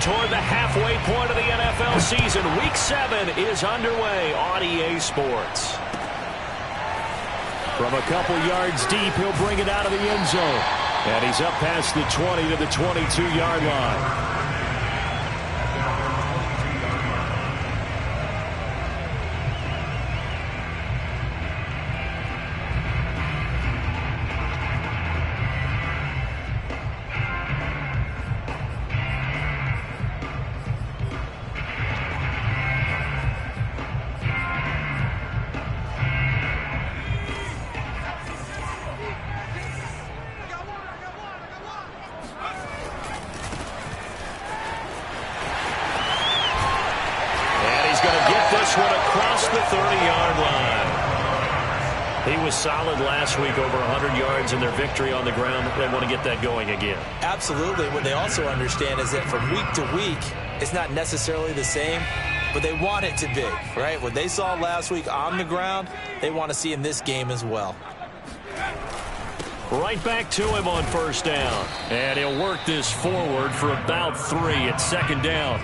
toward the halfway point of the NFL season. Week 7 is underway on EA Sports. From a couple yards deep, he'll bring it out of the end zone. And he's up past the 20 to the 22-yard line. Across the 30-yard line. He was solid last week, over 100 yards in their victory on the ground. They want to get that going again. Absolutely. What they also understand is that from week to week, it's not necessarily the same, but they want it to be, right? What they saw last week on the ground, they want to see in this game as well. Right back to him on first down. And he'll work this forward for about 3 at second down.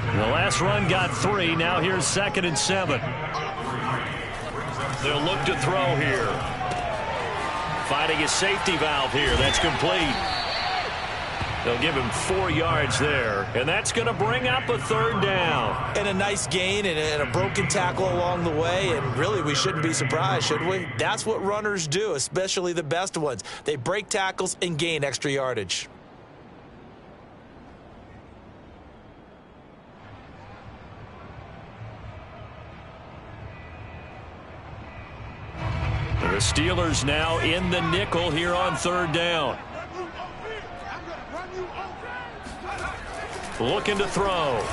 The last run got 3. Now here's 2nd and 7. They'll look to throw here. Finding a safety valve here. That's complete. They'll give him 4 yards there. And that's going to bring up a 3rd down. And a nice gain and a broken tackle along the way. And really, we shouldn't be surprised, should we? That's what runners do, especially the best ones. They break tackles and gain extra yardage. The Steelers now in the nickel here on 3rd down. Looking to throw.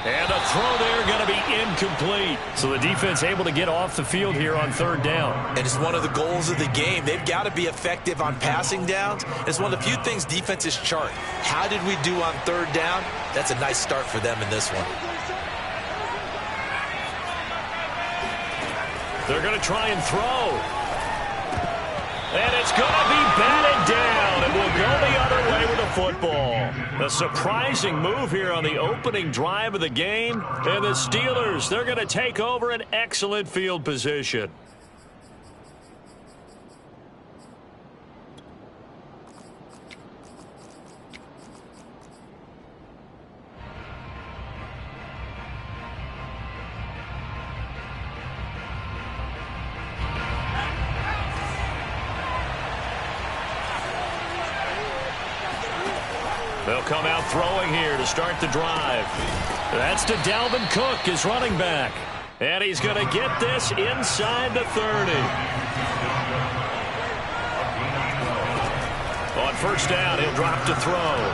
And a throw there going to be incomplete. So the defense able to get off the field here on 3rd down. And it's one of the goals of the game. They've got to be effective on passing downs. It's one of the few things defenses chart. How did we do on 3rd down? That's a nice start for them in this one. They're going to try and throw. And it's going to be batted down. And will go the other way with the football. A surprising move here on the opening drive of the game. And the Steelers, they're going to take over an excellent field position. They'll come out throwing here to start the drive. That's to Dalvin Cook, his running back. And he's going to get this inside the 30. On first down, he'll drop to throw.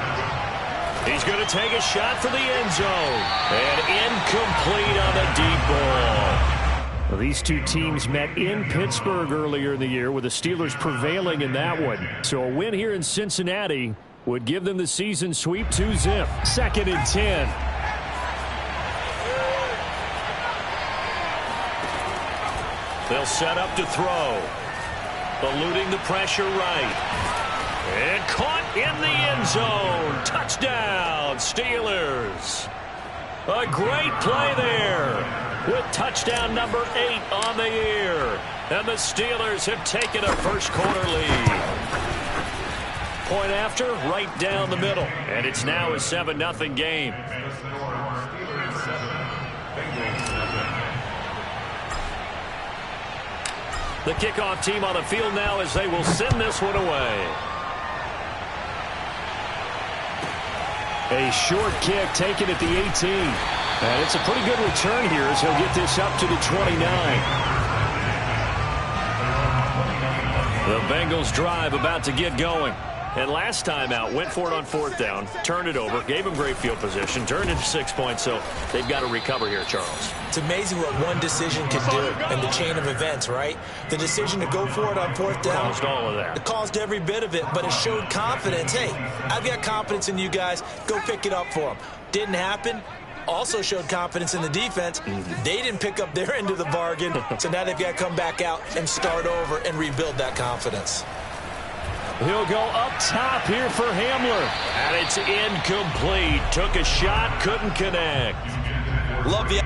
He's going to take a shot for the end zone. And incomplete on the deep ball. Well, these two teams met in Pittsburgh earlier in the year, with the Steelers prevailing in that one. So a win here in Cincinnati would give them the season sweep 2-zip. 2nd and 10. They'll set up to throw. Eluding the pressure right. And caught in the end zone. Touchdown, Steelers. A great play there, with touchdown number 8 on the year. And the Steelers have taken a first quarter lead. Point after, right down the middle. And it's now a 7-0 game. The kickoff team on the field now as they will send this one away. A short kick taken at the 18. And it's a pretty good return here as he'll get this up to the 29. The Bengals drive about to get going. And last time out, went for it on 4th down, turned it over, gave them great field position, turned into 6 points, so they've got to recover here, Charles. It's amazing what one decision can do in the chain of events, right? The decision to go for it on 4th down. Caused all of that. It caused every bit of it, but it showed confidence. Hey, I've got confidence in you guys. Go pick it up for them. Didn't happen. Also showed confidence in the defense. They didn't pick up their end of the bargain, so now they've got to come back out and start over and rebuild that confidence. He'll go up top here for Hamler. And it's incomplete. Took a shot, couldn't connect. Love the...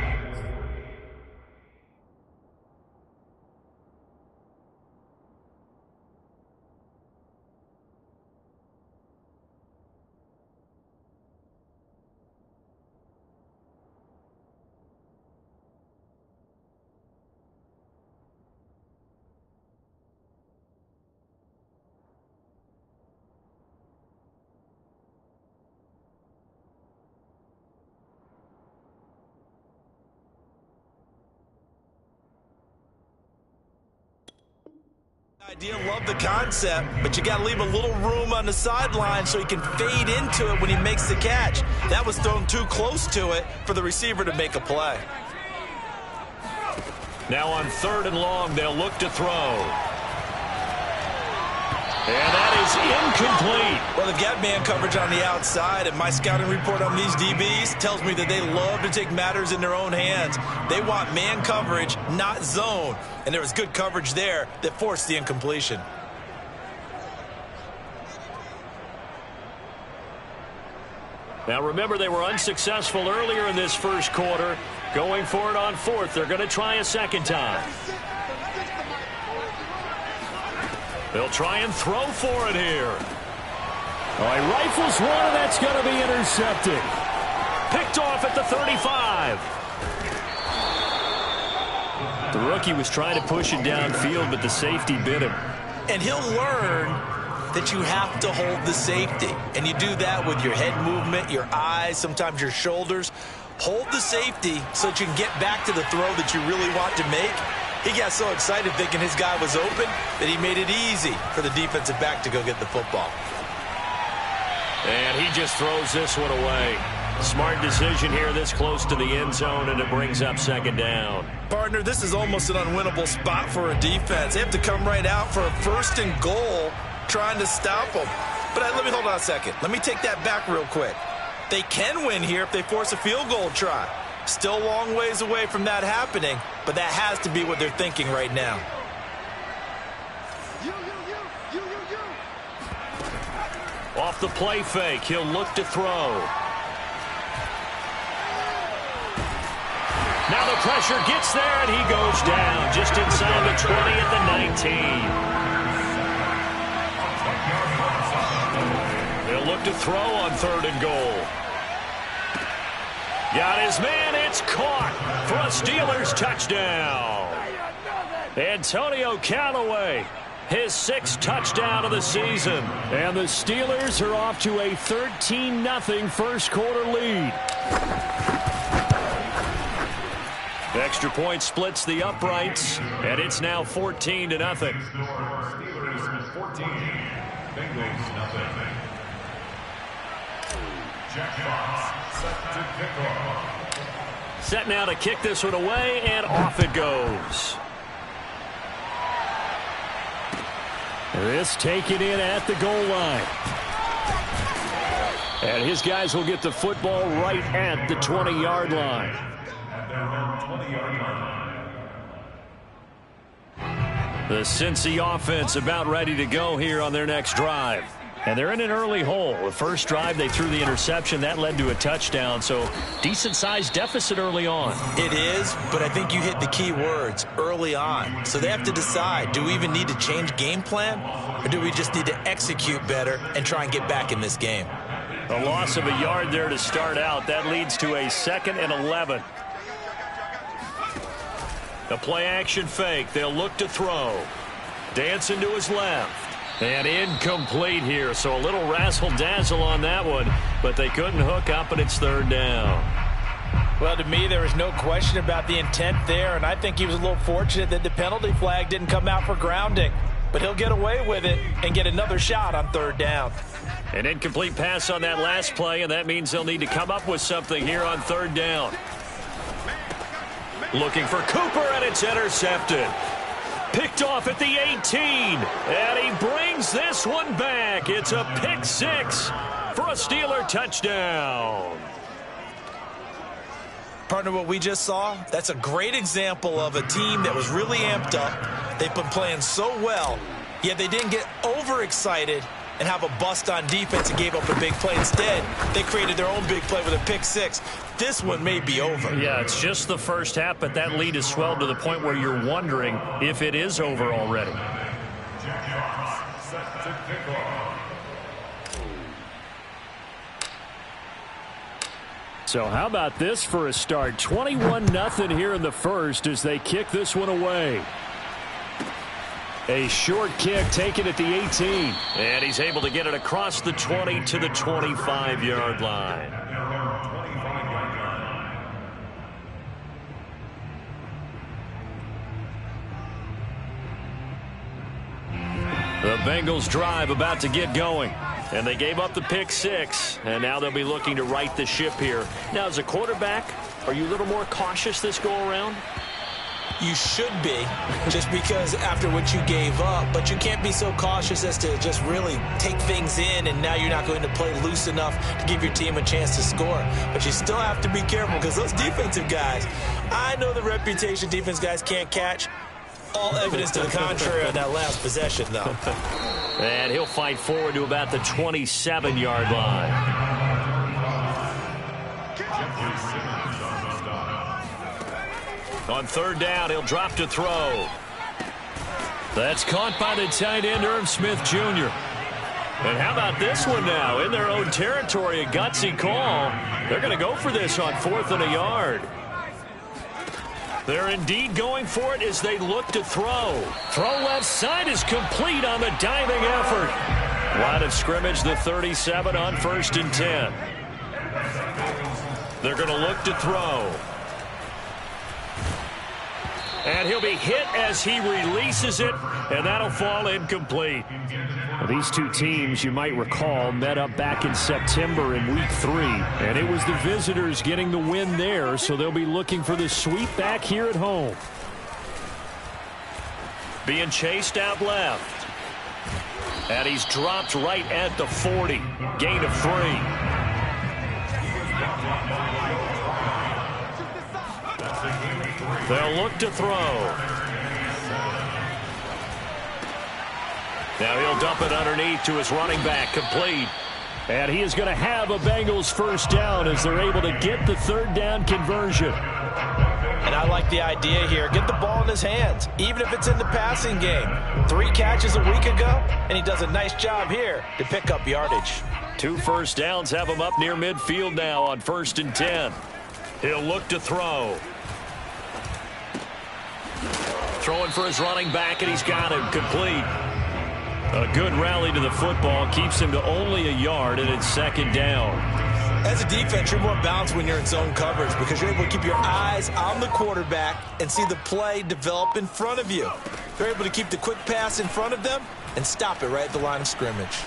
idea, love the concept, but you got to leave a little room on the sideline so he can fade into it when he makes the catch. That was thrown too close to it for the receiver to make a play. Now on 3rd and long, they'll look to throw. And that is incomplete. Well, they've got man coverage on the outside, and my scouting report on these DBs tells me that they love to take matters in their own hands. They want man coverage, not zone. And there was good coverage there that forced the incompletion. Now remember, they were unsuccessful earlier in this first quarter. Going for it on 4th. They're going to try a second time. They'll try and throw for it here. All right, rifles one, and that's going to be intercepted. Picked off at the 35. The rookie was trying to push it downfield, but the safety bit him. And he'll learn that you have to hold the safety. And you do that with your head movement, your eyes, sometimes your shoulders. Hold the safety so that you can get back to the throw that you really want to make. He got so excited thinking his guy was open that he made it easy for the defensive back to go get the football. And he just throws this one away. Smart decision here this close to the end zone, and it brings up 2nd down. Partner, this is almost an unwinnable spot for a defense. They have to come right out for a 1st and goal trying to stop them. But let me hold on a second. Let me take that back real quick. They can win here if they force a field goal try. Still a long ways away from that happening, but that has to be what they're thinking right now. Off the play fake, he'll look to throw. Now the pressure gets there, and he goes down just inside the 20 at the 19. They'll look to throw on 3rd and goal. Got his man, it's caught for a Steelers touchdown. Antonio Callaway, his 6th touchdown of the season. And the Steelers are off to a 13-0 first quarter lead. Extra point splits the uprights, and it's now 14-0. Steelers 14, Bengals 0. Jack Fox set to kick off. Set now to kick this one away, and off it goes. This taken in at the goal line. And his guys will get the football right at the 20-yard line. At their own 20-yard line. The Cincy offense about ready to go here on their next drive. And they're in an early hole. The first drive, they threw the interception. That led to a touchdown, so decent-sized deficit early on. It is, but I think you hit the key words, early on. So they have to decide, do we even need to change game plan, or do we just need to execute better and try and get back in this game? A loss of a yard there to start out. That leads to a 2nd and 11. The play-action fake. They'll look to throw. Dancing to his left. And incomplete here, so a little razzle-dazzle on that one, but they couldn't hook up, and it's 3rd down. Well, to me, there was no question about the intent there, and I think he was a little fortunate that the penalty flag didn't come out for grounding. But he'll get away with it and get another shot on 3rd down. An incomplete pass on that last play, and that means they'll need to come up with something here on 3rd down. Looking for Cooper, and it's intercepted. Picked off at the 18, and he brings this one back. It's a pick 6 for a Steeler touchdown. Partner, what we just saw, that's a great example of a team that was really amped up. They've been playing so well, Yet they didn't get overexcited and have a bust on defense and gave up a big play. Instead, they created their own big play with a pick six. This one may be over. Yeah, it's just the first half, but that lead has swelled to the point where you're wondering if it is over already. Set to kick off. So how about this for a start? 21-0 here in the first as they kick this one away. A short kick taken at the 18. And he's able to get it across the 20 to the 25-yard line. The Bengals drive about to get going. And they gave up the pick six, and now they'll be looking to right the ship here. Now, as a quarterback, are you a little more cautious this go-around? You should be, just because after what you gave up, but you can't be so cautious as to just really take things in, and now you're not going to play loose enough to give your team a chance to score. But you still have to be careful because those defensive guys, I know the reputation defense guys can't catch. All evidence to the contrary on that last possession, though. And he'll fight forward to about the 27-yard line. On third down, he'll drop to throw. That's caught by the tight end, Irv Smith Jr. And how about this one now? In their own territory, a gutsy call. They're going to go for this on 4th and a yard. They're indeed going for it as they look to throw. Throw left side is complete on the diving effort. Line of scrimmage, the 37 on 1st and 10. They're going to look to throw. And he'll be hit as he releases it, and that'll fall incomplete. Well, these two teams, you might recall, met up back in September in Week 3, and it was the visitors getting the win there, so they'll be looking for the sweep back here at home. Being chased out left. And he's dropped right at the 40. Gain of 3. They'll look to throw. Now he'll dump it underneath to his running back, complete. And he is going to have a Bengals first down as they're able to get the third down conversion. And I like the idea here. Get the ball in his hands, even if it's in the passing game. 3 catches a week ago, and he does a nice job here to pick up yardage. 2 first downs have him up near midfield now on 1st and 10. He'll look to throw. Throwing for his running back, and he's got him complete. A good rally to the football keeps him to only a yard, and it's 2nd down. As a defense, you're more balanced when you're in zone coverage because you're able to keep your eyes on the quarterback and see the play develop in front of you. You're able to keep the quick pass in front of them and stop it right at the line of scrimmage.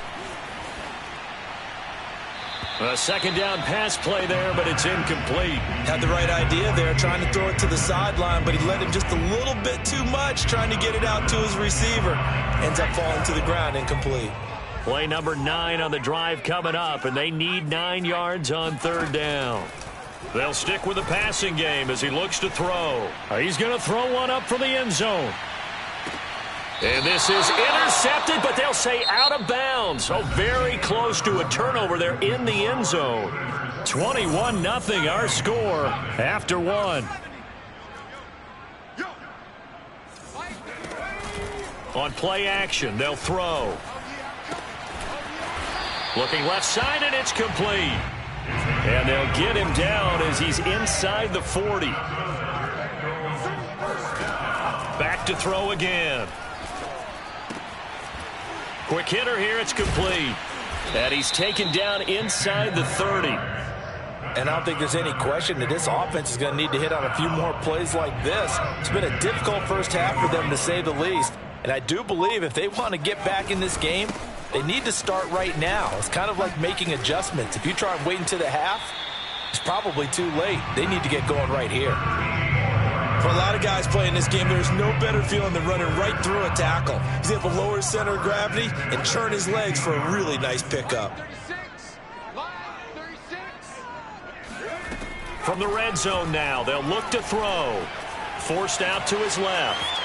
A 2nd down pass play there, but it's incomplete. Had the right idea there, trying to throw it to the sideline, but he let him just a little bit too much, trying to get it out to his receiver. Ends up falling to the ground, incomplete. Play number 9 on the drive coming up, and they need 9 yards on 3rd down. They'll stick with the passing game as he looks to throw. He's going to throw one up from the end zone. And this is intercepted, but they'll say out of bounds. So very close to a turnover there in the end zone. 21-0 our score after 1. On play action, they'll throw. Looking left side, and it's complete. And they'll get him down as he's inside the 40. Back to throw again. Quick hitter here, it's complete. And he's taken down inside the 30. And I don't think there's any question that this offense is going to need to hit on a few more plays like this. It's been a difficult first half for them, to say the least. And I do believe if they want to get back in this game, they need to start right now. It's kind of like making adjustments. If you try and wait until the half, it's probably too late. They need to get going right here. For a lot of guys playing this game, there's no better feeling than running right through a tackle. He's able to lower his center of gravity and churn his legs for a really nice pickup. From the red zone now, they'll look to throw. Forced out to his left.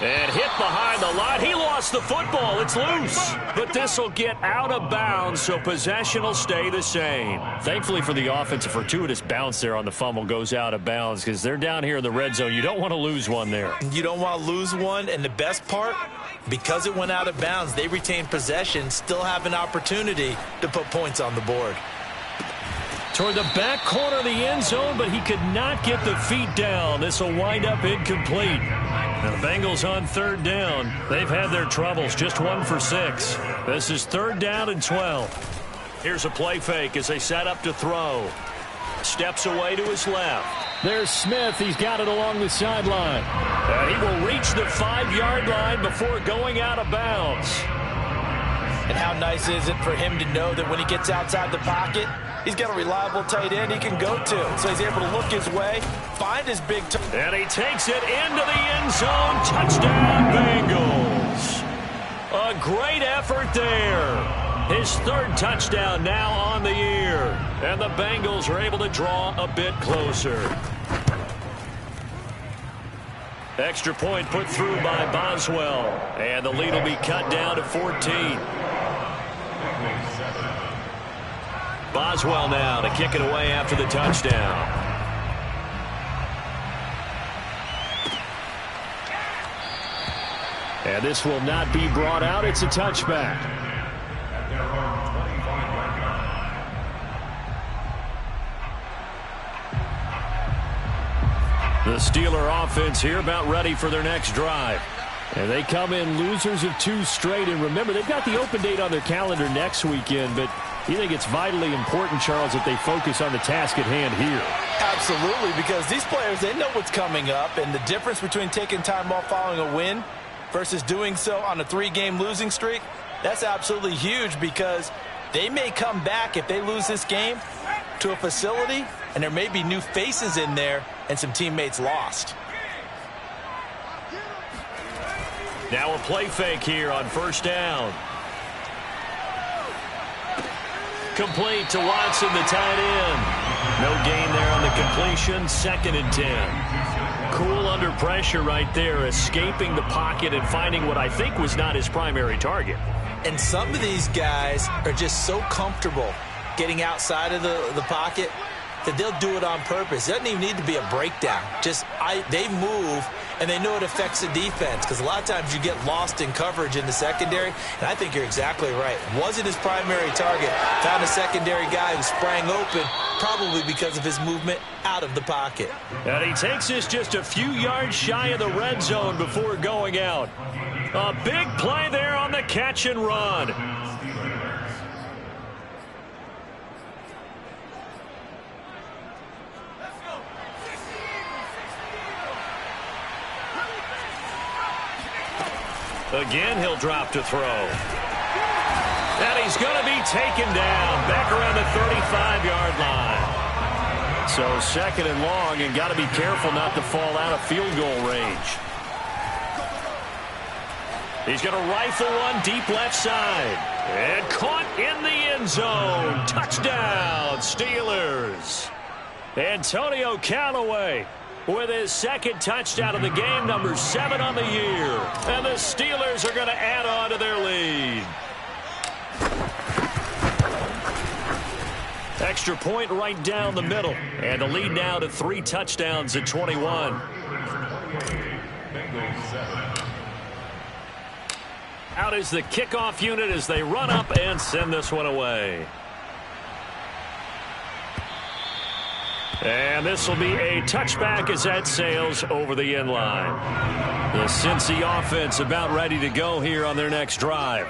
And hit behind the line. He lost the football. It's loose. But this will get out of bounds, so possession will stay the same. Thankfully for the offense, a fortuitous bounce there on the fumble goes out of bounds because they're down here in the red zone. You don't want to lose one there. You don't want to lose one, and the best part, because it went out of bounds, they retained possession, still have an opportunity to put points on the board. Toward the back corner of the end zone, but he could not get the feet down. This will wind up incomplete. And the Bengals on third down. They've had their troubles, just 1 for 6. This is 3rd down and 12. Here's a play fake as they set up to throw. Steps away to his left. There's Smith. He's got it along the sideline. And he will reach the 5-yard line before going out of bounds. And how nice is it for him to know that when he gets outside the pocket, he's got a reliable tight end he can go to. So he's able to look his way, find his big toe. And he takes it into the end zone. Touchdown, Bengals. A great effort there. His 3rd touchdown now on the year. And the Bengals are able to draw a bit closer. Extra point put through by Boswell. And the lead will be cut down to 14. Boswell now to kick it away after the touchdown. And this will not be brought out. It's a touchback. The Steeler offense here about ready for their next drive. And they come in losers of 2 straight. And remember, they've got the open date on their calendar next weekend, but you think it's vitally important, Charles, that they focus on the task at hand here? Absolutely, because these players, they know what's coming up, and the difference between taking time off following a win versus doing so on a 3-game losing streak, that's absolutely huge because they may come back if they lose this game to a facility, and there may be new faces in there and some teammates lost. Now a play fake here on 1st down. Complete to Watson, the tight end. No gain there on the completion. 2nd and 10. Cool under pressure right there, escaping the pocket and finding what I think was not his primary target. And some of these guys are just so comfortable getting outside of the pocket that they'll do it on purpose. It doesn't even need to be a breakdown. They move, and they know it affects the defense because a lot of times you get lost in coverage in the secondary, and I think you're exactly right. Wasn't his primary target. Found a secondary guy who sprang open, probably because of his movement out of the pocket. And he takes this just a few yards shy of the red zone before going out. A big play there on the catch and run. Again, he'll drop to throw. And he's going to be taken down back around the 35-yard line. So 2nd and long, and got to be careful not to fall out of field goal range. He's going to rifle one deep left side. And caught in the end zone. Touchdown, Steelers. Antonio Callaway with his 2nd touchdown of the game, number 7 on the year. And the Steelers are going to add on to their lead. Extra point right down the middle. And the lead now to 3 touchdowns at 21. Out is the kickoff unit as they run up and send this one away. And this will be a touchback as that sails over the end line. The Cincy offense about ready to go here on their next drive.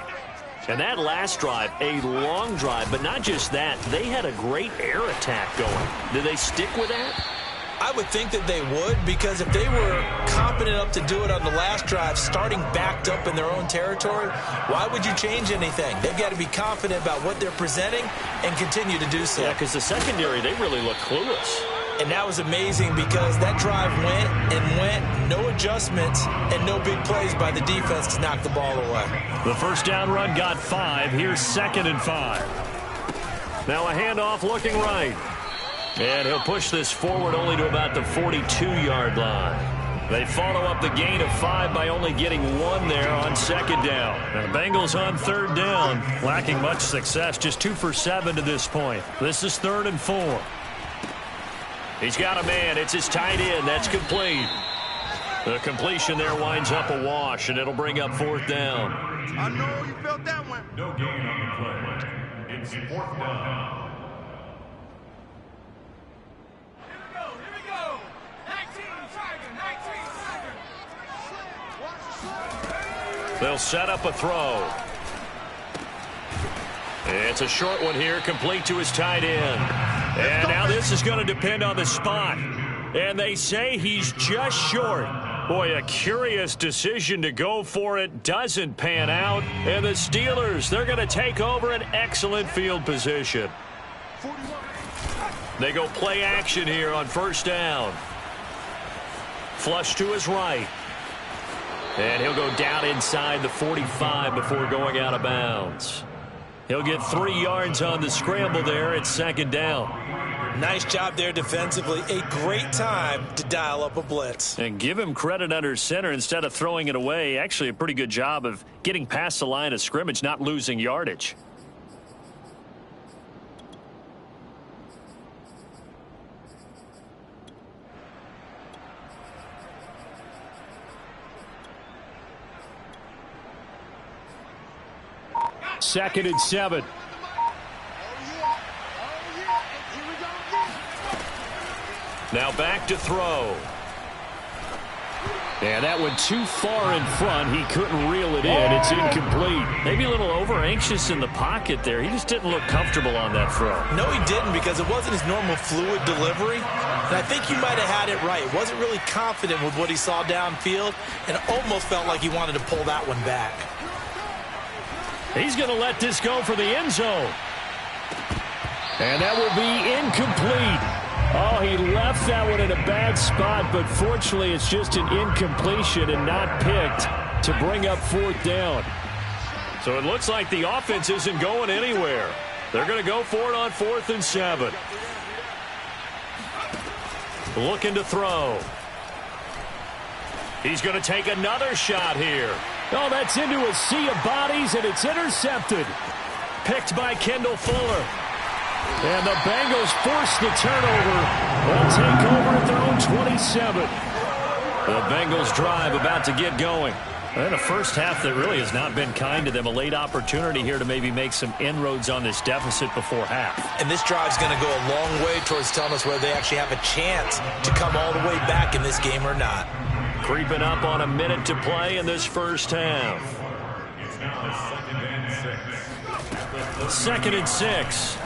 And that last drive, a long drive, but not just that. They had a great air attack going. Did they stick with that? I would think that they would, because if they were confident enough to do it on the last drive, starting backed up in their own territory, why would you change anything? They've got to be confident about what they're presenting and continue to do so. Yeah, because the secondary, they really look clueless. And that was amazing because that drive went and went, no adjustments and no big plays by the defense to knock the ball away. The first down run got 5. Here's 2nd and 5. Now a handoff looking right. And he'll push this forward only to about the 42-yard line. They follow up the gain of 5 by only getting 1 there on second down. And the Bengals on third down, lacking much success, just 2 for 7 to this point. This is 3rd and 4. He's got a man. It's his tight end. That's complete. The completion there winds up a wash, and it'll bring up 4th down. I know you felt that one. No gain on the play. It's 4th down. Here we go. 19 Tiger. They'll set up a throw. It's a short one here, complete to his tight end. And now this is going to depend on the spot. And they say he's just short. Boy, a curious decision to go for it. Doesn't pan out. And the Steelers, they're going to take over an excellent field position. They go play action here on 1st down. Flush to his right. And he'll go down inside the 45 before going out of bounds. He'll get 3 yards on the scramble there at 2nd down. Nice job there defensively. A great time to dial up a blitz. And give him credit under center instead of throwing it away. Actually, a pretty good job of getting past the line of scrimmage, not losing yardage. Second and 7. Now back to throw. And that went too far in front. He couldn't reel it in. It's incomplete. Maybe a little over-anxious in the pocket there. He just didn't look comfortable on that throw. No, he didn't, because it wasn't his normal fluid delivery. And I think you might have had it right. Wasn't really confident with what he saw downfield, and almost felt like he wanted to pull that one back. He's going to let this go for the end zone. And that will be incomplete. Oh, he left that one in a bad spot, but fortunately it's just an incompletion and not picked to bring up 4th down. So it looks like the offense isn't going anywhere. They're going to go for it on 4th and 7. Looking to throw. He's going to take another shot here. Oh, that's into a sea of bodies, and it's intercepted. Picked by Kendall Fuller. And the Bengals force the turnover. They'll take over at their own 27. The Bengals drive about to get going. And a first half that really has not been kind to them. A late opportunity here to maybe make some inroads on this deficit before half. And this drive's going to go a long way towards telling us whether they actually have a chance to come all the way back in this game or not. Creeping up on a minute to play in this first half. It's now 2nd and 6. 2nd and 6.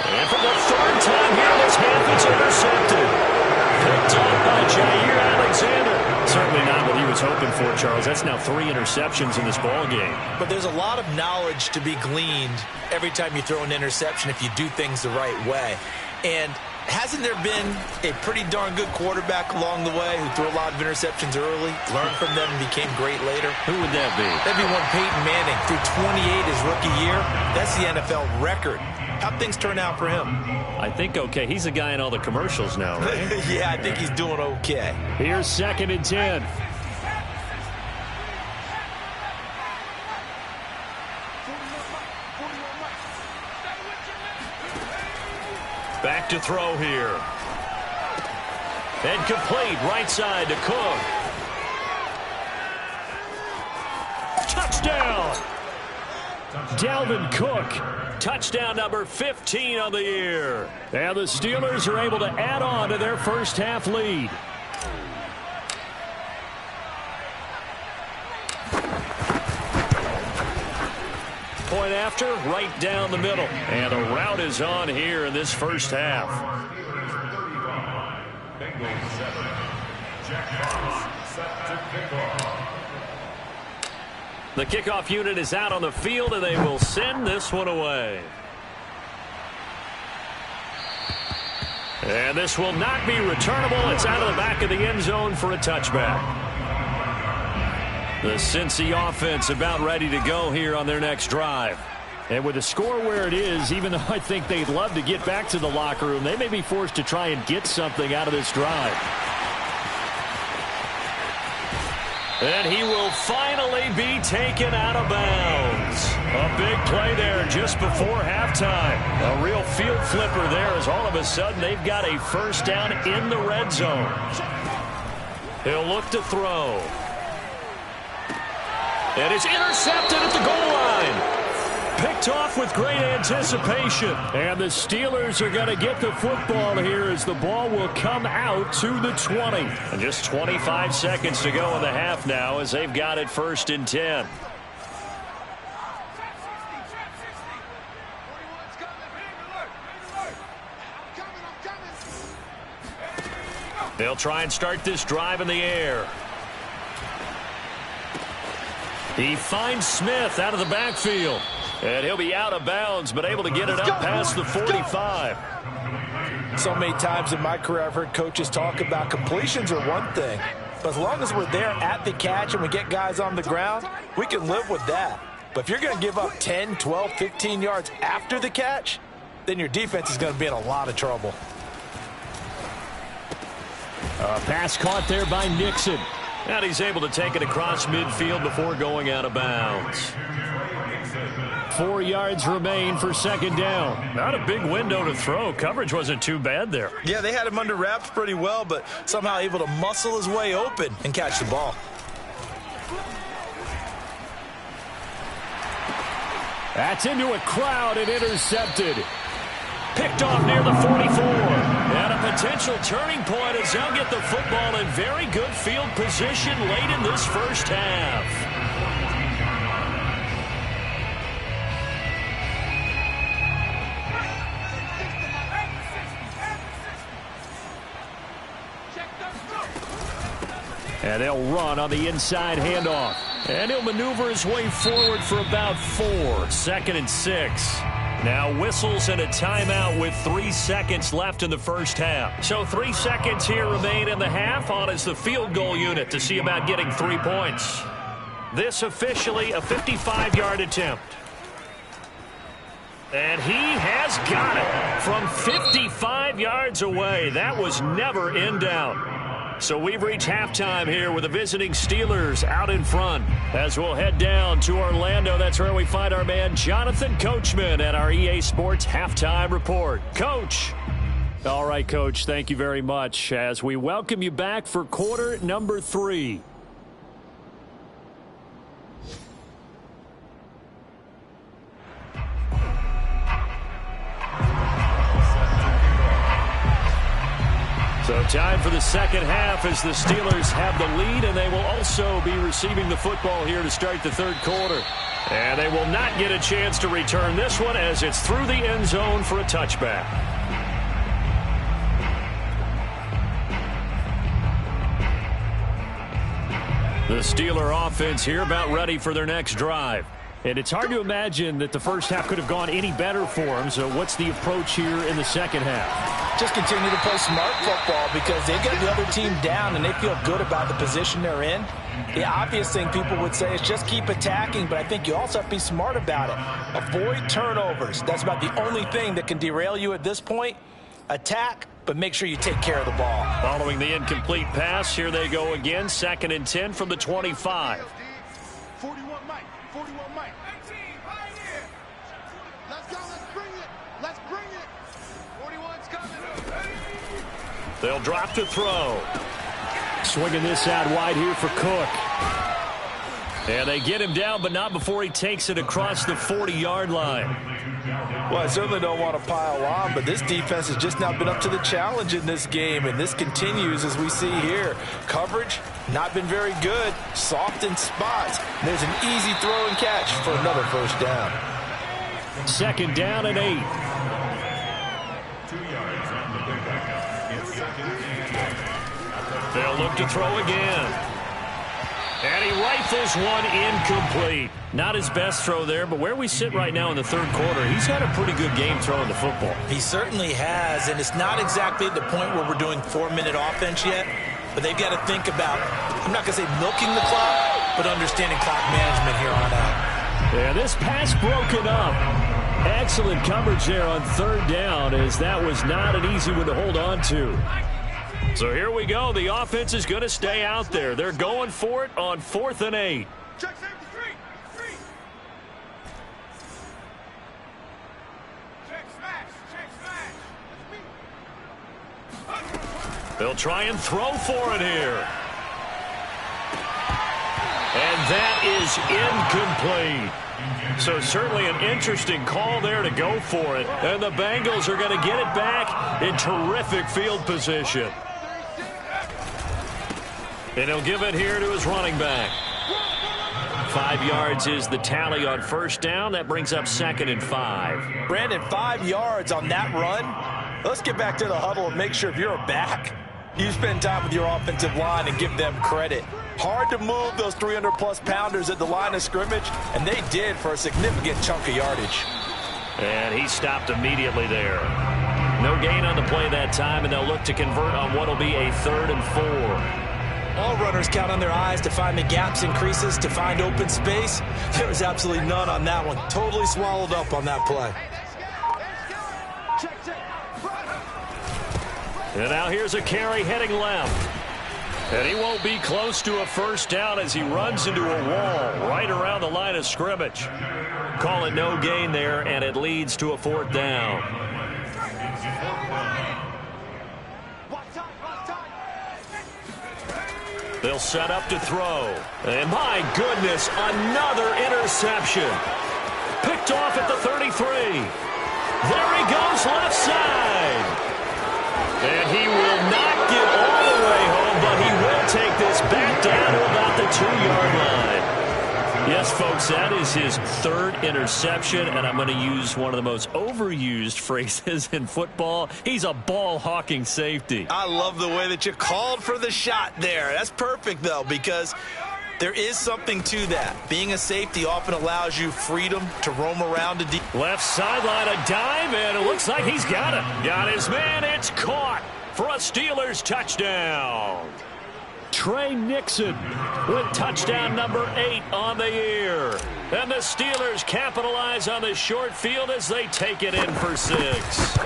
And for the 3rd time here in this half, it's intercepted. Picked up by Jair Alexander. Certainly not what he was hoping for, Charles. That's now 3 interceptions in this ball game. But there's a lot of knowledge to be gleaned every time you throw an interception if you do things the right way. And hasn't there been a pretty darn good quarterback along the way who threw a lot of interceptions early, learned from them, and became great later? Who would that be? That'd be one Peyton Manning. Threw 28 his rookie year. That's the NFL record. How'd things turn out for him? I think okay. He's a guy in all the commercials now, right? Yeah, I think he's doing okay. Here's 2nd and 10. Back to throw here. And complete right side to Cook. Touchdown! Dalvin Cook. Touchdown number 15 on the year. And the Steelers are able to add on to their first half lead. Point after, right down the middle. And a route is on here in this first half. Bengals 7. Jack Fox set to kick off. The kickoff unit is out on the field, and they will send this one away. And this will not be returnable. It's out of the back of the end zone for a touchback. The Cincy offense about ready to go here on their next drive. And with the score where it is, even though I think they'd love to get back to the locker room, they may be forced to try and get something out of this drive. And he will finally be taken out of bounds. A big play there just before halftime. A real field flipper there as all of a sudden they've got a first down in the red zone. He'll look to throw. And it's intercepted at the goal line. Picked off with great anticipation. And the Steelers are going to get the football here as the ball will come out to the 20. And just 25 seconds to go in the half now as they've got it 1st and 10. They'll try and start this drive in the air. He finds Smith out of the backfield. And he'll be out of bounds, but able to get it up past the 45. So many times in my career I've heard coaches talk about completions are one thing. But as long as we're there at the catch and we get guys on the ground, we can live with that. But if you're going to give up 10, 12, 15 yards after the catch, then your defense is going to be in a lot of trouble. A pass caught there by Nixon. And he's able to take it across midfield before going out of bounds. 4 yards remain for 2nd down. Not a big window to throw. Coverage wasn't too bad there. Yeah, they had him under wraps pretty well, but somehow able to muscle his way open and catch the ball. That's into a crowd and intercepted. Picked off near the 44. And a potential turning point as they'll get the football in very good field position late in this first half. And they'll run on the inside handoff. And he'll maneuver his way forward for about 4. 2nd and 6. Now whistles and a timeout with 3 seconds left in the first half. So 3 seconds here remain in the half. On is the field goal unit to see about getting 3 points. This officially a 55-yard attempt. And he has got it from 55 yards away. That was never in doubt. So we've reached halftime here with the visiting Steelers out in front. As we'll head down to Orlando, that's where we find our man Jonathan Coachman at our EA Sports Halftime Report. Coach. All right, Coach, thank you very much as we welcome you back for quarter number 3. So time for the second half as the Steelers have the lead, and they will also be receiving the football here to start the third quarter. And they will not get a chance to return this one as it's through the end zone for a touchback. The Steeler offense here about ready for their next drive. And it's hard to imagine that the first half could have gone any better for them. So what's the approach here in the second half? Just continue to play smart football because they get the other team down and they feel good about the position they're in. The obvious thing people would say is just keep attacking, but I think you also have to be smart about it. Avoid turnovers. That's about the only thing that can derail you at this point. Attack, but make sure you take care of the ball. Following the incomplete pass, here they go again. 2nd and 10 from the 25. 41 Mike. 41 Mike. 19, right here. Let's go. Let's bring it. Let's bring it. 41's coming. They'll drop to throw. Swinging this out wide here for Cook. And they get him down, but not before he takes it across the 40-yard line. Well, I certainly don't want to pile on, but this defense has just not been up to the challenge in this game, and this continues as we see here. Coverage, not been very good, soft in spots. And there's an easy throw and catch for another first down. 2nd down and 8. 2 yards on the pickup. It's 2nd and 10. They'll look to throw again. And he rifles one incomplete. Not his best throw there, but where we sit right now in the third quarter, he's had a pretty good game throwing the football. He certainly has, and it's not exactly the point where we're doing 4-minute offense yet, but they've got to think about, I'm not going to say milking the clock, but understanding clock management here on out. And this pass broken up. Excellent coverage there on third down, as that was not an easy one to hold on to. So here we go. The offense is going to stay out there. They're going for it on 4th and 8. Check safety, three. Check smash. They'll try and throw for it here. And that is incomplete. So certainly an interesting call there to go for it. And the Bengals are going to get it back in terrific field position. And he'll give it here to his running back. 5 yards is the tally on first down. That brings up 2nd and 5. Brandon, 5 yards on that run. Let's get back to the huddle and make sure if you're a back, you spend time with your offensive line and give them credit. Hard to move those 300-plus pounders at the line of scrimmage, and they did for a significant chunk of yardage. And he stopped immediately there. No gain on the play that time, and they'll look to convert on what will be a 3rd and 4. All runners count on their eyes to find the gaps and creases, to find open space. There was absolutely none on that one. Totally swallowed up on that play. And now here's a carry heading left. And he won't be close to a first down as he runs into a wall right around the line of scrimmage. Call it no gain there, and it leads to a 4th down. They'll set up to throw. And my goodness, another interception. Picked off at the 33. There he goes, left side. And he will not get all the way home, but he will take this back down to about the 2-yard line. Yes, folks, that is his 3rd interception, and I'm going to use one of the most overused phrases in football. He's a ball-hawking safety. I love the way that you called for the shot there. That's perfect, though, because there is something to that. Being a safety often allows you freedom to roam around a deep. Left sideline, a dive, and it looks like he's got it. Got his man. It's caught for a Steelers touchdown. Trey Nixon with touchdown number 8 on the year. And the Steelers capitalize on the short field as they take it in for 6.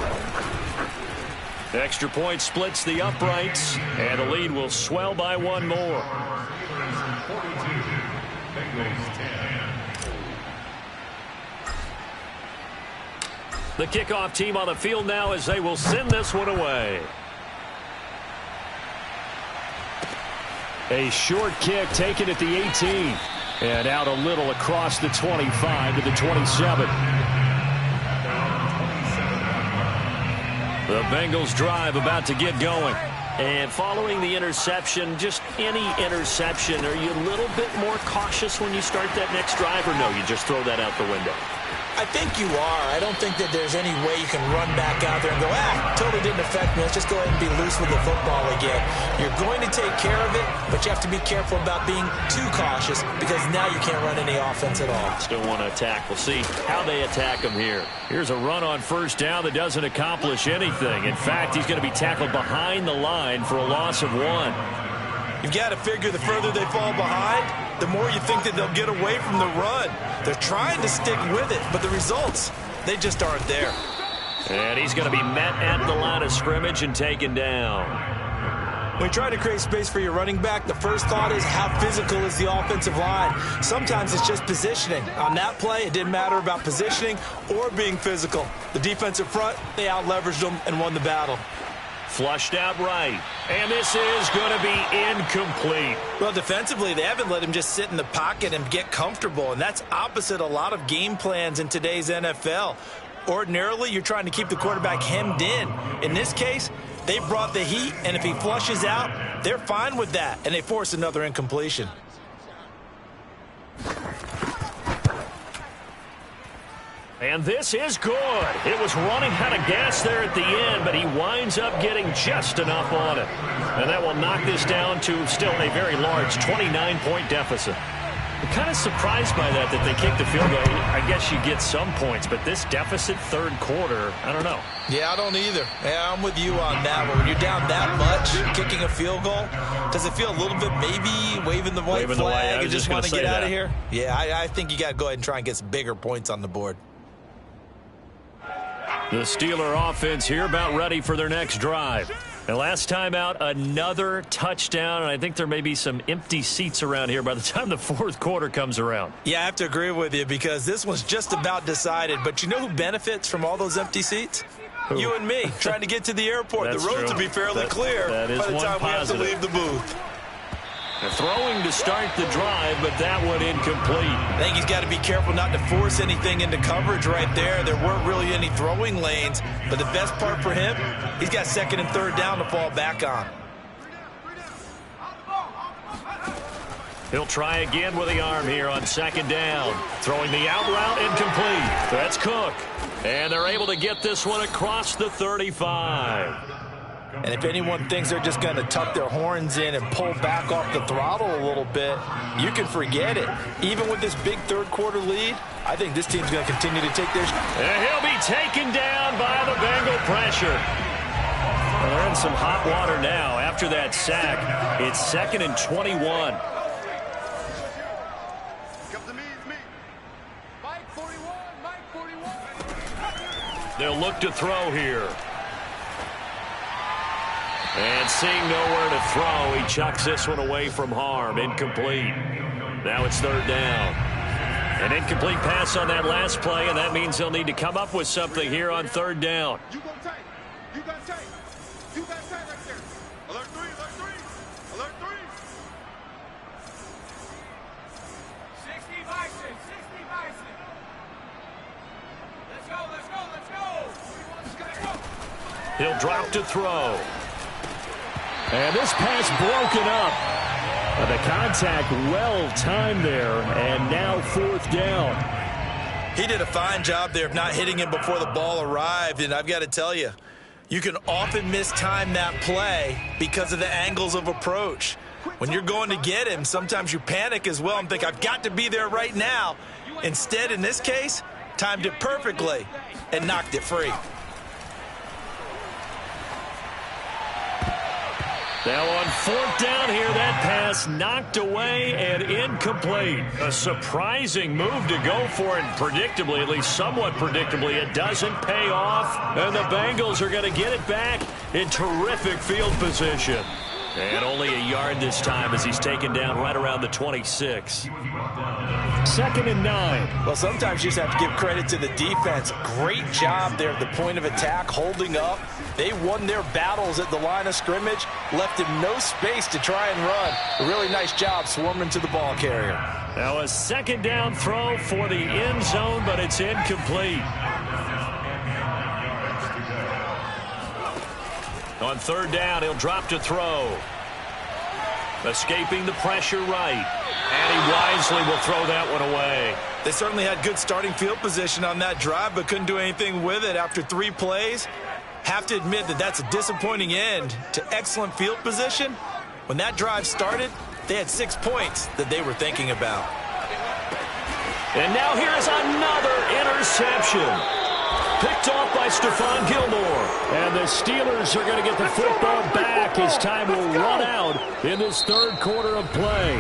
Extra point splits the uprights, and the lead will swell by 1 more. The kickoff team on the field now as they will send this one away. A short kick taken at the 18. And out a little across the 25 to the 27. The Bengals drive about to get going. And following the interception, just any interception, are you a little bit more cautious when you start that next drive, or no, you just throw that out the window? I think you are. I don't think that there's any way you can run back out there and go, totally didn't affect me. Let's just go ahead and be loose with the football again. You're going to take care of it, but you have to be careful about being too cautious because now you can't run any offense at all. Still want to attack. We'll see how they attack him here. Here's a run on first down that doesn't accomplish anything. In fact, he's going to be tackled behind the line for a loss of 1. You've got to figure the further they fall behind, the more you think that they'll get away from the run. They're trying to stick with it, but the results, they just aren't there. And he's going to be met at the line of scrimmage and taken down. When you try to create space for your running back, the first thought is how physical is the offensive line. Sometimes it's just positioning. On that play, it didn't matter about positioning or being physical. The defensive front, they out-leveraged them and won the battle. Flushed out right. And this is going to be incomplete. Well, defensively, they haven't let him just sit in the pocket and get comfortable, and that's opposite a lot of game plans in today's NFL. Ordinarily, you're trying to keep the quarterback hemmed in. In this case, they brought the heat, and if he flushes out, they're fine with that, and they force another incompletion. And this is good. It was running out of gas there at the end, but he winds up getting just enough on it. And that will knock this down to still a very large 29-point deficit. I'm kind of surprised by that they kicked the field goal. I guess you get some points, but this deficit third quarter, I don't know. Yeah, I don't either. Yeah, I'm with you on that one. When you're down that much, kicking a field goal, does it feel a little bit maybe waving the white flag and just want to get out of here? Yeah, I think you got to go ahead and try and get some bigger points on the board. The Steeler offense here about ready for their next drive. And last time out, another touchdown, and I think there may be some empty seats around here by the time the fourth quarter comes around. Yeah, I have to agree with you because this one's just about decided. But you know who benefits from all those empty seats? Who? You and me, trying to get to the airport. The roads will be fairly clear by the time we have to leave the booth. They're throwing to start the drive, but that one incomplete. I think he's got to be careful not to force anything into coverage right there. There weren't really any throwing lanes, but the best part for him, he's got second and third down to fall back on. He'll try again with the arm here on second down. Throwing the out route, incomplete. That's Cook. And they're able to get this one across the 35. And if anyone thinks they're just going to tuck their horns in and pull back off the throttle a little bit, you can forget it. Even with this big third quarter lead, I think this team's going to continue to take their... And he'll be taken down by the Bengal pressure. Well, they're in some hot water now after that sack. It's 2nd and 21. They'll look to throw here. And seeing nowhere to throw, he chucks this one away from harm. Incomplete. Now it's third down. An incomplete pass on that last play, and that means they'll need to come up with something here on third down. You go tight. You got tight. You got tight right there. Alert 3, alert 3. Alert 3. 60 Bison, 60 Bison. Let's go, let's go, let's go. Let's go. He'll drop to throw. And this pass broken up. The contact well timed there, and now fourth down. He did a fine job there of not hitting him before the ball arrived, and I've got to tell you, you can often mistime that play because of the angles of approach. When you're going to get him, sometimes you panic as well and think, I've got to be there right now. Instead, in this case, timed it perfectly and knocked it free. Now on fourth down here, that pass knocked away and incomplete. A surprising move to go for it, predictably, at least somewhat predictably. It doesn't pay off, and the Bengals are going to get it back in terrific field position. And only a yard this time as he's taken down right around the 26. 2nd and 9. Well, sometimes you just have to give credit to the defense. Great job there at the point of attack, holding up. They won their battles at the line of scrimmage, left him no space to try and run. A really nice job swarming to the ball carrier. Now a second down throw for the end zone, but it's incomplete. On third down, he'll drop to throw. Escaping the pressure right. And he wisely will throw that one away. They certainly had good starting field position on that drive, but couldn't do anything with it after 3 plays. Have to admit that that's a disappointing end to excellent field position. When that drive started, they had 6 points that they were thinking about. And now here's another interception. Picked off by Stephon Gilmore. And the Steelers are going to get the football back as time will run out in this third quarter of play.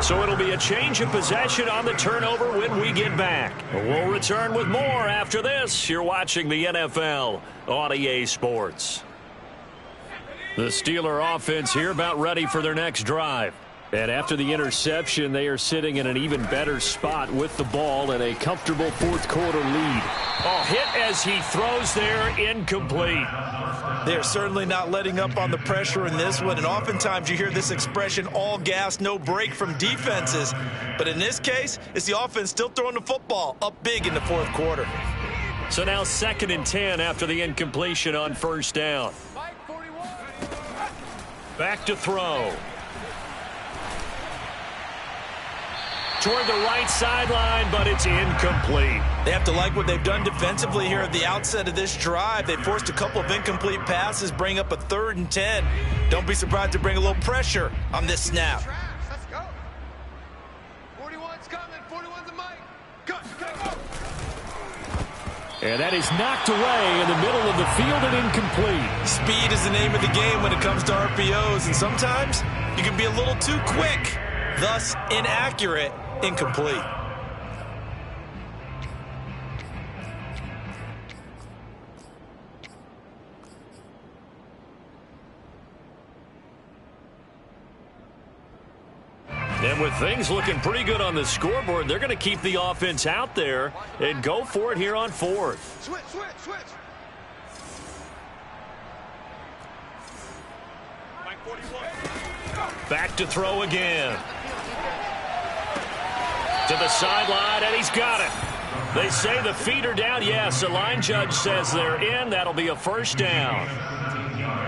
So it'll be a change of possession on the turnover when we get back. We'll return with more after this. You're watching the NFL on EA Sports. The Steeler offense here about ready for their next drive. And after the interception, they are sitting in an even better spot with the ball and a comfortable fourth quarter lead. Oh, hit as he throws there, incomplete. They're certainly not letting up on the pressure in this one, and oftentimes you hear this expression, all gas, no break from defenses. But in this case, it's the offense still throwing the football up big in the fourth quarter. So now 2nd and 10 after the incompletion on first down. Back to throw. Toward the right sideline, but it's incomplete. They have to like what they've done defensively here at the outset of this drive. They forced a couple of incomplete passes, bring up a 3rd and 10. Don't be surprised to bring a little pressure on this snap. And that is knocked away in the middle of the field and incomplete. Speed is the name of the game when it comes to RPOs, and sometimes you can be a little too quick, thus inaccurate, incomplete. And with things looking pretty good on the scoreboard, they're going to keep the offense out there and go for it here on fourth. Switch, switch, switch. Mike 41. Back to throw again. To the sideline, and he's got it. They say the feet are down. Yes, the line judge says they're in. That'll be a first down.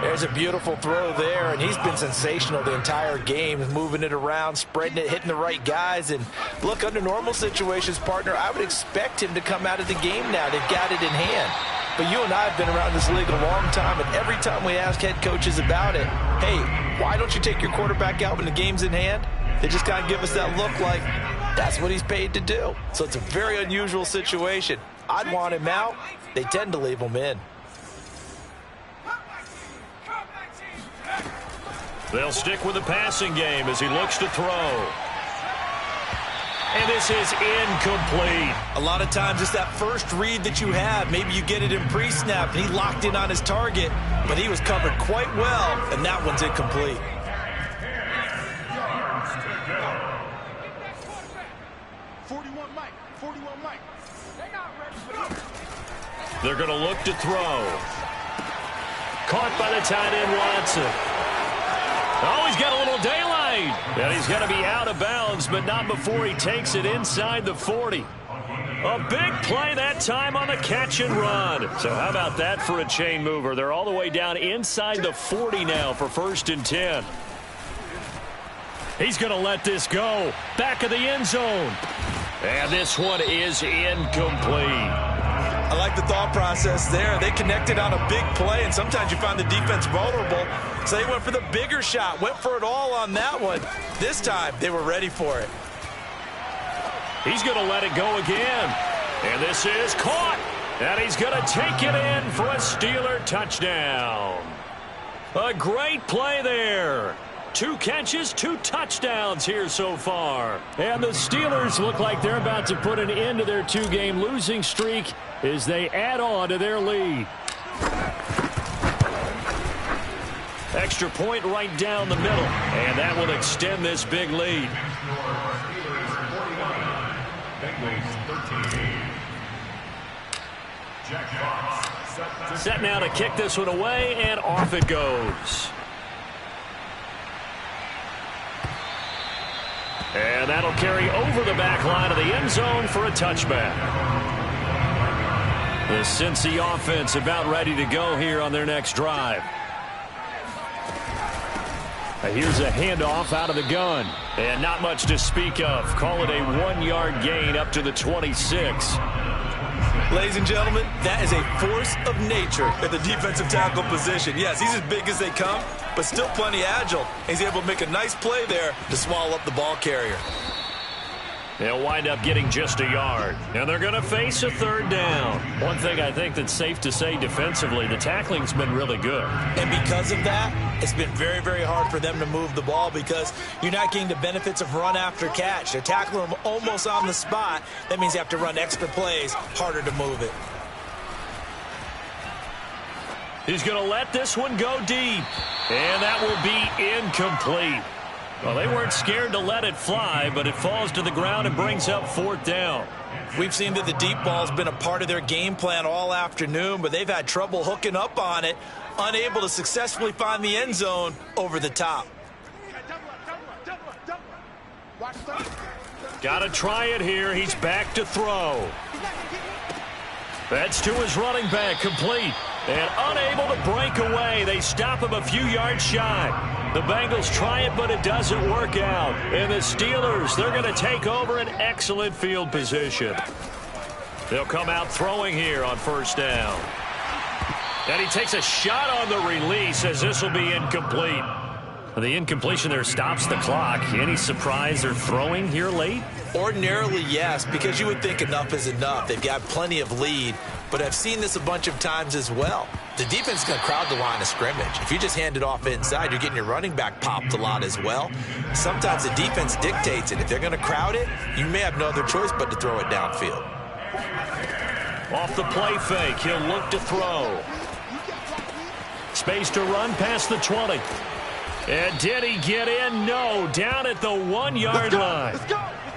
There's a beautiful throw there, and he's been sensational the entire game, moving it around, spreading it, hitting the right guys. And look, under normal situations, partner, I would expect him to come out of the game now. They've got it in hand. But you and I have been around this league a long time, and every time we ask head coaches about it, hey, why don't you take your quarterback out when the game's in hand? They just kind of give us that look like that's what he's paid to do. So it's a very unusual situation. I'd want him out. They tend to leave him in. They'll stick with the passing game as he looks to throw. And this is incomplete. A lot of times it's that first read that you have. Maybe you get it in pre-snap, and he locked in on his target, but he was covered quite well, and that one's incomplete. 41 Mike. 41 Mike. They're not ready for this. They're going to look to throw. Caught by the tight end, Watson. Oh, he's got a little daylight. And he's going to be out of bounds, but not before he takes it inside the 40. A big play that time on the catch and run. So how about that for a chain mover? They're all the way down inside the 40 now for 1st and 10. He's going to let this go. Back of the end zone. And this one is incomplete. I like the thought process there. They connected on a big play, and sometimes you find the defense vulnerable. So they went for the bigger shot, went for it all on that one. This time, they were ready for it. He's going to let it go again. And this is caught. And he's going to take it in for a Steeler touchdown. A great play there. 2 catches, 2 touchdowns here so far. And the Steelers look like they're about to put an end to their 2-game losing streak as they add on to their lead. Extra point right down the middle. And that will extend this big lead. Set now to kick this one away, and off it goes. And that'll carry over the back line of the end zone for a touchback. The Cincy offense about ready to go here on their next drive. Here's a handoff out of the gun. And not much to speak of. Call it a 1-yard gain up to the 26. Ladies and gentlemen, that is a force of nature at the defensive tackle position. Yes, he's as big as they come, but still plenty agile. He's able to make a nice play there to swallow up the ball carrier. They'll wind up getting just a yard. And they're going to face a 3rd down. One thing I think that's safe to say defensively, the tackling's been really good. And because of that, it's been very, very hard for them to move the ball because you're not getting the benefits of run after catch. They're tackling them almost on the spot. That means you have to run extra plays, harder to move it. He's going to let this one go deep. And that will be incomplete. Well, they weren't scared to let it fly, but it falls to the ground and brings up 4th down. We've seen that the deep ball's been a part of their game plan all afternoon, but they've had trouble hooking up on it, unable to successfully find the end zone over the top. Got to try it here. He's back to throw. That's to his running back, complete. And unable to break away. They stop him a few yards shy. The Bengals try it, but it doesn't work out. And the Steelers, they're going to take over an excellent field position. They'll come out throwing here on 1st down. And he takes a shot on the release as this will be incomplete. The incompletion there stops the clock. Any surprise they're throwing here late? Ordinarily, yes, because you would think enough is enough. They've got plenty of lead. but I've seen this a bunch of times as well. The defense is going to crowd the line of scrimmage. If you just hand it off inside, you're getting your running back popped a lot as well. Sometimes the defense dictates it. If they're going to crowd it, you may have no other choice but to throw it downfield. Off the play fake, he'll look to throw. Space to run past the 20. And did he get in? No, down at the 1-yard line. Let's go.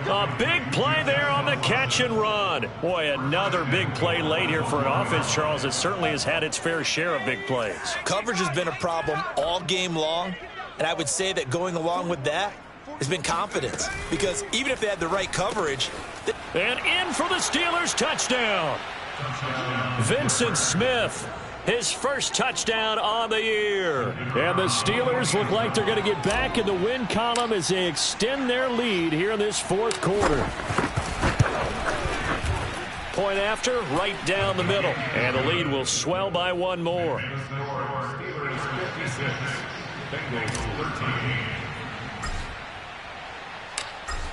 A big play there on the catch and run. Boy, another big play late here for an offense, Charles, that certainly has had its fair share of big plays. Coverage has been a problem all game long, and I would say that going along with that has been confidence. Because even if they had the right coverage... And in for the Steelers, touchdown. Vincent Smith, his first touchdown on the year. And the Steelers look like they're going to get back in the win column as they extend their lead here in this fourth quarter. Point after, right down the middle. And the lead will swell by one more.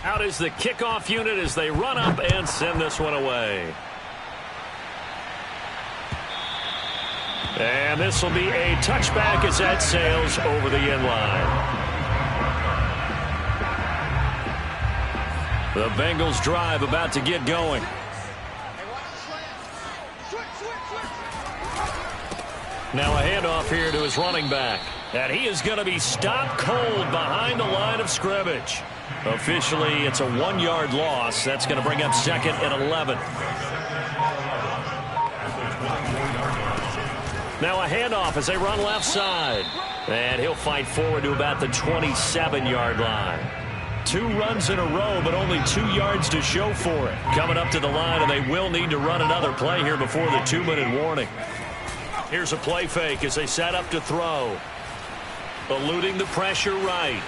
Out is the kickoff unit as they run up and send this one away. And this will be a touchback as that sails over the end line. The Bengals drive about to get going. Now a handoff here to his running back. And he is going to be stopped cold behind the line of scrimmage. Officially, it's a 1-yard loss. That's going to bring up second and 11. Now a handoff as they run left side. And he'll fight forward to about the 27-yard line. 2 runs in a row, but only 2 yards to show for it. Coming up to the line, and they will need to run another play here before the 2-minute warning. Here's a play fake as they set up to throw. Eluding the pressure right.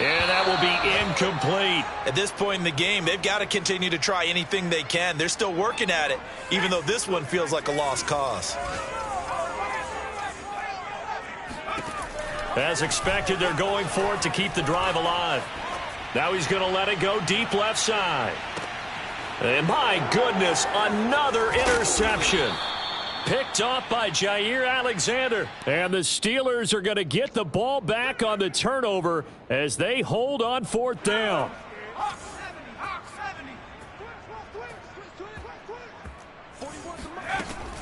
And that will be incomplete. At this point in the game, they've got to continue to try anything they can. They're still working at it, even though this one feels like a lost cause. As expected, they're going for it to keep the drive alive. Now he's going to let it go deep left side. And my goodness, another interception. Picked off by Jair Alexander. And the Steelers are going to get the ball back on the turnover as they hold on 4th down.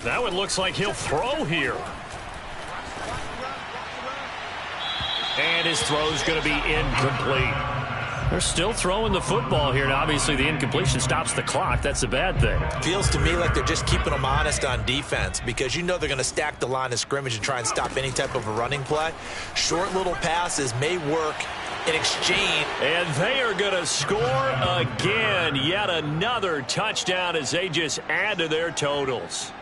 Now it looks like he'll throw here. And his throw's going to be incomplete. They're still throwing the football here. Now, obviously, the incompletion stops the clock. That's a bad thing. Feels to me like they're just keeping them honest on defense because you know they're going to stack the line of scrimmage and try and stop any type of a running play. Short little passes may work in exchange. And they are going to score again. Yet another touchdown as they just add to their totals.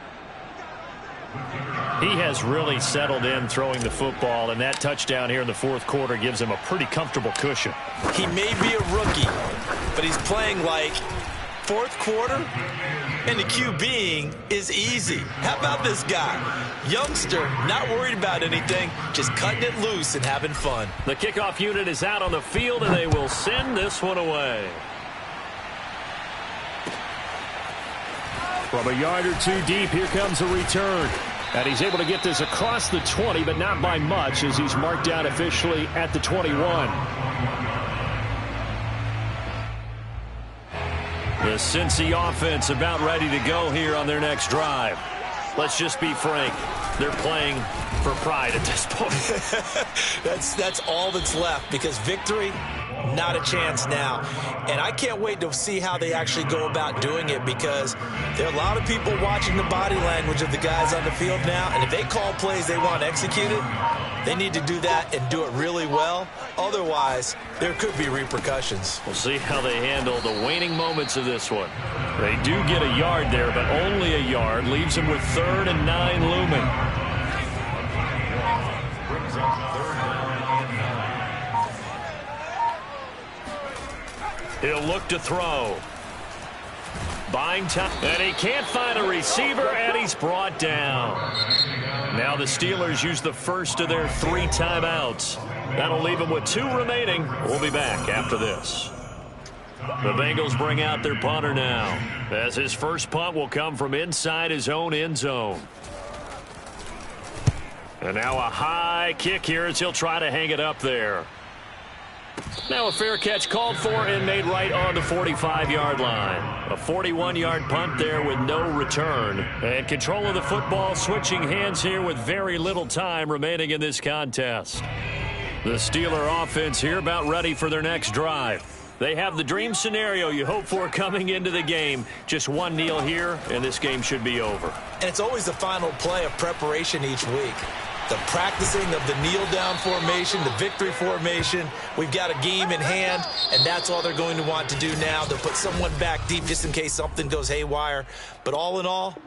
He has really settled in throwing the football, and that touchdown here in the 4th quarter gives him a pretty comfortable cushion. He may be a rookie, but he's playing like 4th quarter, and the QBing is easy. How about this guy? Youngster, not worried about anything, just cutting it loose and having fun. The kickoff unit is out on the field, and they will send this one away. From a yard or 2 deep, here comes a return. And he's able to get this across the 20, but not by much as he's marked down officially at the 21. The Cincy offense about ready to go here on their next drive. Let's just be frank. They're playing for pride at this point. That's all that's left because victory, not a chance now. And I can't wait to see how they actually go about doing it because there are a lot of people watching the body language of the guys on the field now. And if they call plays they want executed, they need to do that and do it really well. Otherwise, there could be repercussions. We'll see how they handle the waning moments of this one. They do get a yard there, but only a yard. Leaves them with 3rd and 9 looming. He'll look to throw. Buying time. And he can't find a receiver, and he's brought down. Now the Steelers use the first of their 3 timeouts. That'll leave them with 2 remaining. We'll be back after this. The Bengals bring out their punter now, as his first punt will come from inside his own end zone. And now a high kick here as he'll try to hang it up there. Now a fair catch called for and made right on the 45-yard line. A 41-yard punt there with no return. And control of the football switching hands here with very little time remaining in this contest. The Steeler offense here about ready for their next drive. They have the dream scenario you hope for coming into the game. Just one kneel here, and this game should be over. And it's always the final play of preparation each week. The practicing of the kneel-down formation, the victory formation. We've got a game in hand, and that's all they're going to want to do now. They'll put someone back deep just in case something goes haywire. But all in all,